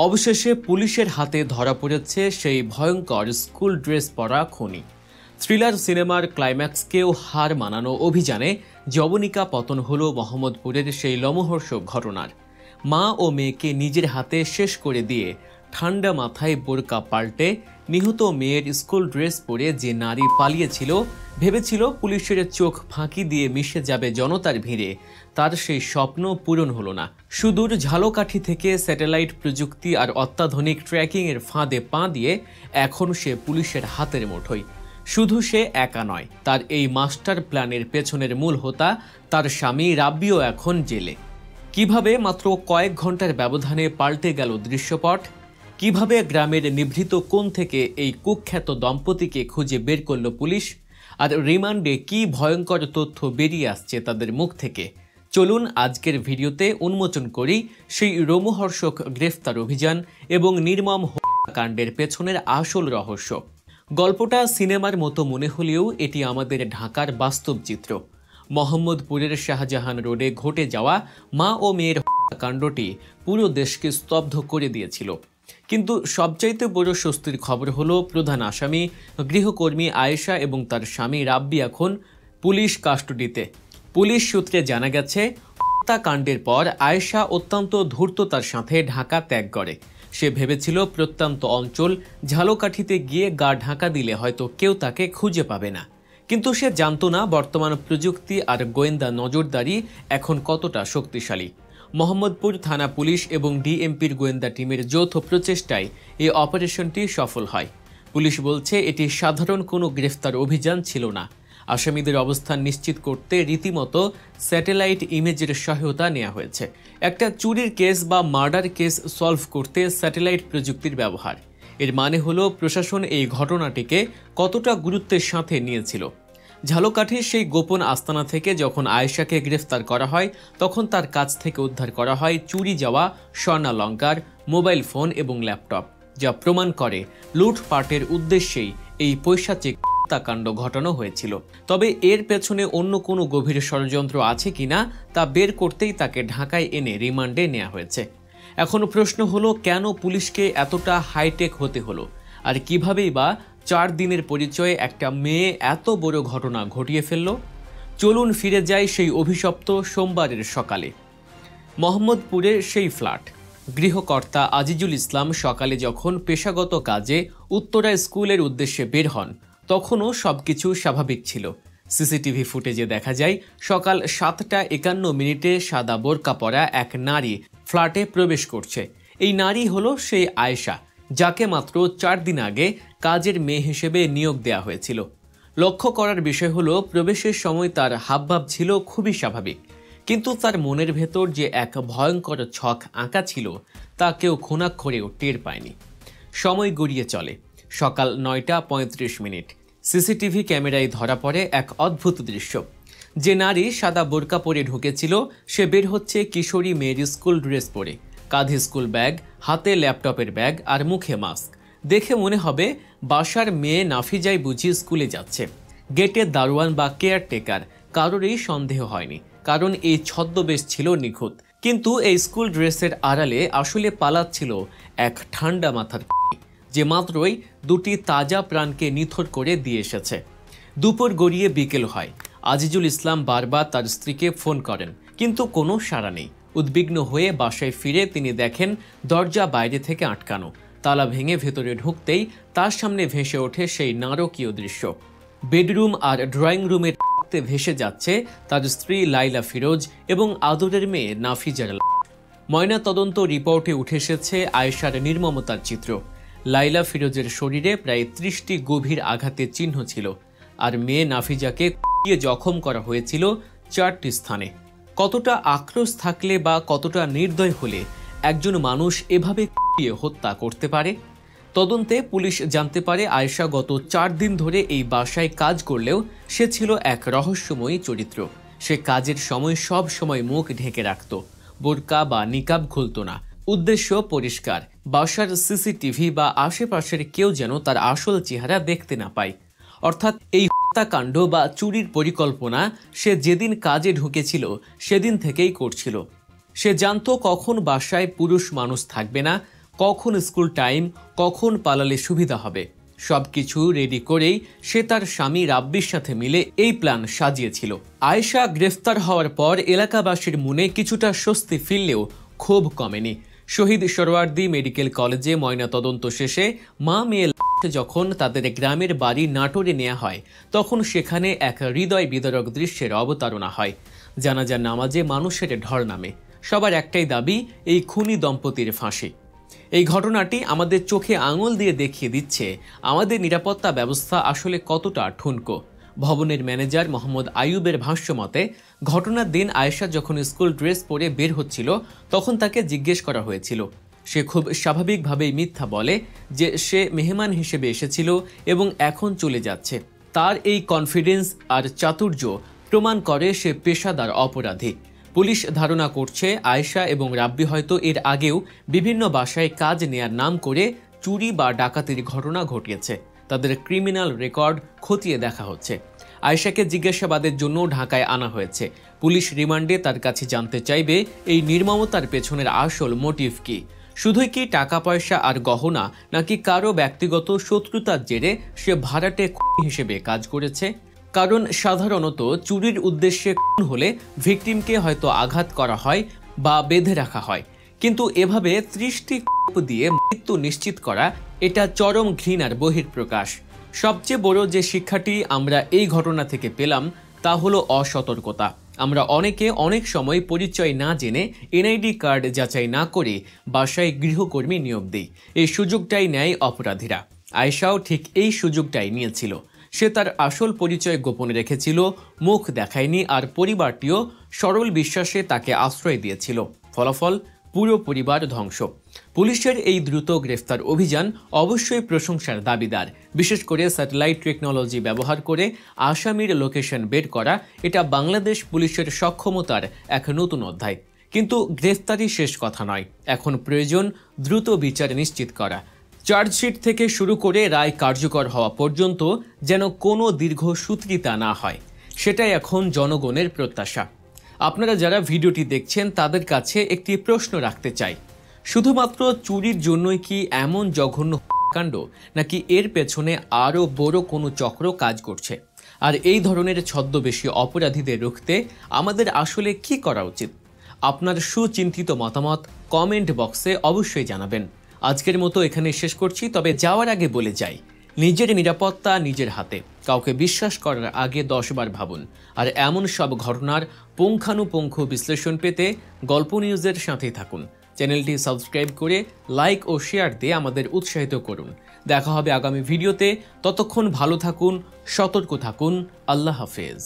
অবশেষে পুলিশের হাতে ধরা পড়েছে সেই ভয়ঙ্কর স্কুল ড্রেস পরা খুনি। থ্রিলার সিনেমার ক্লাইম্যাক্সকেও হার মানানো অভিযানে যবনিকা পতন হল মোহাম্মদপুরের সেই লোমহর্ষক ঘটনার। মা ও মেয়েকে নিজের হাতে শেষ করে দিয়ে ঠান্ডা মাথায় বোরকা পাল্টে নিহত মেয়ের স্কুল ড্রেস পরে যে নারী পালিয়েছিল, ভেবেছিল পুলিশের চোখ ফাঁকি দিয়ে মিশে যাবে জনতার ভিড়ে, তার সেই স্বপ্ন পূরণ হলো না। সুদূর ঝালকাঠি থেকে স্যাটেলাইট প্রযুক্তি আর অত্যাধুনিক ট্র্যাকিংয়ের ফাঁদে পা দিয়ে এখন সে পুলিশের হাতের মুঠোয়। শুধু সে একা নয়, তার এই মাস্টার প্ল্যানের পেছনের মূল হোতা তার স্বামী রাব্বিও এখন জেলে। কিভাবে মাত্র কয়েক ঘন্টার ব্যবধানে পাল্টে গেল দৃশ্যপট, কিভাবে গ্রামের নিভৃত কোণ থেকে এই কুখ্যাত দম্পতিকে খুঁজে বের করল পুলিশ, আর রিমান্ডে কি ভয়ঙ্কর তথ্য বেরিয়ে আসছে তাদের মুখ থেকে, চলুন আজকের ভিডিওতে উন্মোচন করি সেই রোমহর্ষক গ্রেফতার অভিযান এবং নির্মম হত্যাকাণ্ডের পেছনের আসল রহস্য। গল্পটা সিনেমার মতো মনে হলেও এটি আমাদের ঢাকার বাস্তব চিত্র। মোহাম্মদপুরের শাহজাহান রোডে ঘটে যাওয়া মা ও মেয়ের হত্যাকাণ্ডটি পুরো দেশকে স্তব্ধ করে দিয়েছিল। কিন্তু সবচাইতে বড় স্বস্তির খবর হলো প্রধান আসামি গৃহকর্মী আয়েশা এবং তার স্বামী রাব্বি এখন পুলিশ কাস্টডিতে। পুলিশ সূত্রে জানা গেছে, হত্যাকাণ্ডের পর আয়েশা অত্যন্ত ধূর্ততার সাথে ঢাকা ত্যাগ করে। সে ভেবেছিল প্রত্যন্ত অঞ্চল ঝালকাঠিতে গিয়ে গা ঢাকা দিলে হয়তো কেউ তাকে খুঁজে পাবে না। কিন্তু সে জানত না বর্তমান প্রযুক্তি আর গোয়েন্দা নজরদারি এখন কতটা শক্তিশালী। মোহাম্মদপুর থানা পুলিশ এবং ডিএমপির গোয়েন্দা টিমের যৌথ প্রচেষ্টায় এই অপারেশনটি সফল হয়। পুলিশ বলছে এটি সাধারণ কোনো গ্রেফতার অভিযান ছিল না। আসামিদের অবস্থান নিশ্চিত করতে রীতিমতো স্যাটেলাইট ইমেজের সহায়তা নেওয়া হয়েছে। একটা চুরির কেস বা মার্ডার কেস সলভ করতে স্যাটেলাইট প্রযুক্তির ব্যবহার। এর মানে হলো প্রশাসন এই ঘটনাটিকে কতটা গুরুত্বের সাথে নিয়েছিল। ঝালকাঠির সেই গোপন আস্তানা থেকে যখন আয়েশাকে গ্রেফতার করা হয়, তখন তার কাছ থেকে উদ্ধার করা হয় চুরি যাওয়া স্বর্ণালংকার, মোবাইল ফোন এবং ল্যাপটপ, যা প্রমাণ করে লুটপাটের উদ্দেশ্যেই এই পৈশাচিক হত্যাকাণ্ড ঘটানো হয়েছিল। তবে এর পেছনে অন্য কোনো গভীর ষড়যন্ত্র আছে কিনা তা বের করতেই তাকে ঢাকায় এনে রিমান্ডে নেওয়া হয়েছে। এখন প্রশ্ন হলো, কেন পুলিশকে এতটা হাইটেক হতে হলো, আর কিভাবেই বা 4 দিনের পরিচয়ে একটা মেয়ে এত বড় ঘটনা ঘটিয়ে ফেলল। চলুন ফিরে যাই সেই অভিশপ্ত সোমবারের সকালে। মোহাম্মদপুরের সেই ফ্ল্যাট। গৃহকর্তা আজিজুল ইসলাম সকালে যখন পেশাগত কাজে উত্তরা স্কুলের উদ্দেশ্যে বের হন, তখনও সবকিছু স্বাভাবিক ছিল। সিসিটিভি ফুটেজে দেখা যায় সকাল 7:51 সাদা বোরকা পরা এক নারী ফ্ল্যাটে প্রবেশ করছে। এই নারী হলো সেই আয়েশা, যাকে মাত্র 4 দিন আগে কাজের মেয়ে হিসেবে নিয়োগ দেওয়া হয়েছিল। লক্ষ্য করার বিষয় হলো, প্রবেশের সময় তার হাবভাব ছিল খুবই স্বাভাবিক, কিন্তু তার মনের ভেতর যে এক ভয়ঙ্কর ছক আঁকা ছিল তা কেউ ঘুণাক্ষরেও টের পায়নি। সময় গড়িয়ে চলে সকাল 9:35। সিসিটিভি ক্যামেরায় ধরা পড়ে এক অদ্ভুত দৃশ্য। যে নারী সাদা বোরকা পরে ঢুকেছিল, সে বের হচ্ছে কিশোরী মেয়ের স্কুল ড্রেস পরে, কাঁধে স্কুল ব্যাগ, হাতে ল্যাপটপের ব্যাগ আর মুখে মাস্ক। দেখে মনে হবে বাসার মেয়ে নাফিজাই বুঝি স্কুলে যাচ্ছে। গেটের দারোয়ান বা কেয়ারটেকার কারোরই সন্দেহ হয়নি, কারণ এই ছদ্মবেশ ছিল নিখুঁত। কিন্তু এই স্কুল ড্রেসের আড়ালে আসলে পালাচ্ছিল এক ঠান্ডা মাথার যে মাত্রই 2টি তাজা প্রাণকে নিথর করে দিয়ে এসেছে। দুপুর গড়িয়ে বিকেল হয়। আজিজুল ইসলাম বারবার তার স্ত্রীকে ফোন করেন, কিন্তু কোনো সাড়া নেই। উদ্বিগ্ন হয়ে বাসায় ফিরে তিনি দেখেন দরজা বাইরে থেকে আটকানো। তালা ভেঙে ভেতরে ঢুকতেই তার সামনে ভেসে ওঠে সেই নারকীয় দৃশ্য। বেডরুম আর ড্রয়িং রুমের ভেসে যাচ্ছে তার স্ত্রী লাইলা ফিরোজ এবং আদরের মেয়ে নাফিজার। ময়না তদন্ত রিপোর্টে উঠে এসেছে আয়েশার নির্মমতার চিত্র। লাইলা ফিরোজের শরীরে প্রায় 30টি গভীর আঘাতের চিহ্ন ছিল, আর মেয়ে নাফিজাকে জখম করা হয়েছিল 4টি স্থানে। কতটা আক্রোশ থাকলে বা কতটা নির্দয় হলে একজন মানুষ এভাবে হত্যা করতে পারে? তদন্তে পুলিশ জানতে পারে আয়েশা গত 4 দিন ধরে এই বাসায় কাজ করলেও সে ছিল এক রহস্যময়ী চরিত্র। সে কাজের সময় সব সময় মুখ ঢেকে রাখত, বোরকা বা নিকাব খুলত না। উদ্দেশ্য পরিষ্কার, বাসার সিসিটিভি বা আশেপাশের কেউ যেন তার আসল চেহারা দেখতে না পায়। অর্থাৎ এই হত্যাকাণ্ড বা চুরির পরিকল্পনা সে যেদিন কাজে ঢুকেছিল সেদিন থেকেই করছিল। সে জানত কখন বাসায় পুরুষ মানুষ থাকবে না, কখন স্কুল টাইম, কখন পালালে সুবিধা হবে, সবকিছু রেডি করেই সে তার স্বামী রাব্বির সাথে মিলে এই প্ল্যান সাজিয়েছিল। আয়েশা গ্রেফতার হওয়ার পর এলাকাবাসীর মনে কিছুটা স্বস্তি ফিরলেও ক্ষোভ কমেনি। শহীদ সোহরাওয়ার্দী মেডিকেল কলেজে ময়নাতদন্ত শেষে মা মেয়ে যখন তাদের গ্রামের বাড়ি নাটোরে নেওয়া হয়, তখন সেখানে এক হৃদয় বিদারক দৃশ্যের অবতারণা হয়। জানাজার নামাজে মানুষের ঢল নামে। সবার একটাই দাবি, এই খুনি দম্পতির ফাঁসি। এই ঘটনাটি আমাদের চোখে আঙুল দিয়ে দেখিয়ে দিচ্ছে আমাদের নিরাপত্তা ব্যবস্থা আসলে কতটা ঠুনকো। ভবনের ম্যানেজার মোহাম্মদ আইয়ুবের ভাষ্যমতে, ঘটনার দিন আয়েশা যখন স্কুল ড্রেস পরে বের হচ্ছিল তখন তাকে জিজ্ঞেস করা হয়েছিল। সে খুব স্বাভাবিকভাবেই মিথ্যা বলে যে সে মেহমান হিসেবে এসেছিল এবং এখন চলে যাচ্ছে। তার এই কনফিডেন্স আর চাতুর্য প্রমাণ করে সে পেশাদার অপরাধী। পুলিশ ধারণা করছে আয়েশা এবং রাব্বি হয়তো এর আগেও বিভিন্ন বাসায় কাজ নেয়ার নাম করে চুরি বা ডাকাতির ঘটনা ঘটিয়েছে। তাদের ক্রিমিনাল রেকর্ড খতিয়ে দেখা হচ্ছে। আয়েশাকে জিজ্ঞাসাবাদের জন্য ঢাকায় আনা হয়েছে। পুলিশ রিমান্ডে তার কাছে জানতে চাইবে এই নির্মমতার পেছনের আসল মোটিভ কি। শুধুই কি টাকা পয়সা আর গহনা, নাকি কারো ব্যক্তিগত শত্রুতার জেরে সে ভাড়াটে খুনি হিসেবে কাজ করেছে? কারণ সাধারণত চুরির উদ্দেশ্যে খুন হলে ভিকটিমকে হয়তো আঘাত করা হয় বা বেঁধে রাখা হয়, কিন্তু এভাবে 30টি কোপ দিয়ে মৃত্যু নিশ্চিত করা, এটা চরম ঘৃণার বহিঃপ্রকাশ। সবচেয়ে বড় যে শিক্ষাটি আমরা এই ঘটনা থেকে পেলাম তা হলো অসতর্কতা। আমরা অনেকে অনেক সময় পরিচয় না জেনে এনআইডি কার্ড যাচাই না করে বাসায় গৃহকর্মী নিয়োগ দিই। এই সুযোগটাই নেয় অপরাধীরা। আয়েশাও ঠিক এই সুযোগটাই নিয়েছিল। সে তার আসল পরিচয় গোপনে রেখেছিল, মুখ দেখায়নি, আর পরিবারটিও সরল বিশ্বাসে তাকে আশ্রয় দিয়েছিল। ফলাফল, পুরো পরিবার ধ্বংস। পুলিশের এই দ্রুত গ্রেফতার অভিযান অবশ্যই প্রশংসার দাবিদার। বিশেষ করে স্যাটেলাইট টেকনোলজি ব্যবহার করে আসামির লোকেশন বের করা, এটা বাংলাদেশ পুলিশের সক্ষমতার এক নতুন অধ্যায়। কিন্তু গ্রেফতারই শেষ কথা নয়। এখন প্রয়োজন দ্রুত বিচার নিশ্চিত করা। চার্জশিট থেকে শুরু করে রায় কার্যকর হওয়া পর্যন্ত যেন কোনো দীর্ঘসূত্রিতা না হয়, সেটাই এখন জনগণের প্রত্যাশা। আপনারা যারা ভিডিওটি দেখছেন তাদের কাছে একটি প্রশ্ন রাখতে চাই, শুধুমাত্র চুরির জন্যই কি এমন জঘন্য কাণ্ড, নাকি এর পেছনে আরও বড় কোনো চক্র কাজ করছে? আর এই ধরনের ছদ্মবেশী অপরাধীদের রুখতে আমাদের আসলে কি করা উচিত? আপনার সুচিন্তিত মতামত কমেন্ট বক্সে অবশ্যই জানাবেন। আজকের মতো এখানে শেষ করছি, তবে যাওয়ার আগে বলে যাই, নিজের নিরাপত্তা নিজের হাতে। কাউকে বিশ্বাস করার আগে 10 বার ভাবুন। আর এমন সব ঘটনার পুঙ্খানুপুঙ্খ বিশ্লেষণ পেতে গল্প নিউজের সাথেই থাকুন। চ্যানেলটি সাবস্ক্রাইব করে লাইক ও শেয়ার দিয়ে আমাদের উৎসাহিত করুন। দেখা হবে আগামী ভিডিওতে। ততক্ষণ ভালো থাকুন, সতর্ক থাকুন। আল্লাহ হাফেজ।